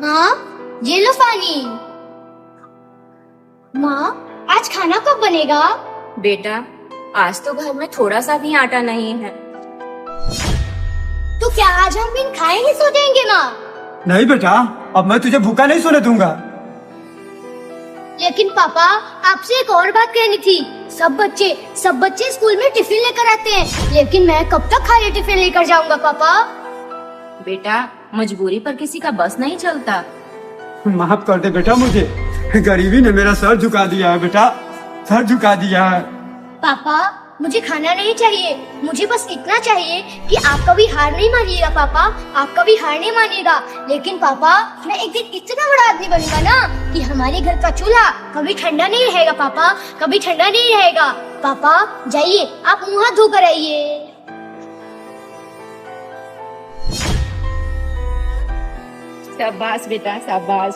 माँ, ये लो पानी। माँ, आज खाना कब बनेगा? बेटा, आज तो घर में थोड़ा सा भी आटा नहीं है। तो क्या आज हम बिन खाए ही सो जाएंगे माँ? नहीं बेटा, अब मैं तुझे भूखा नहीं सोने दूंगा। लेकिन पापा, आपसे एक और बात कहनी थी। सब बच्चे स्कूल में टिफिन लेकर आते हैं, लेकिन मैं कब तक खाली टिफिन लेकर जाऊंगा पापा? बेटा, मजबूरी पर किसी का बस नहीं चलता। माफ कर दे बेटा मुझे, गरीबी ने मेरा सर झुका दिया है बेटा, सर झुका दिया है। पापा, मुझे खाना नहीं चाहिए, मुझे बस इतना चाहिए कि आप कभी हार नहीं मानिएगा पापा, आप कभी हार नहीं मानिएगा। लेकिन पापा, मैं एक दिन इतना बड़ा आदमी बनूंगा ना कि हमारे घर का चूल्हा कभी ठंडा नहीं रहेगा पापा, कभी ठंडा नहीं रहेगा। पापा जाइए, आप मुंह हाथ धोकर आइए। शाबाश बेटा, शाबाश।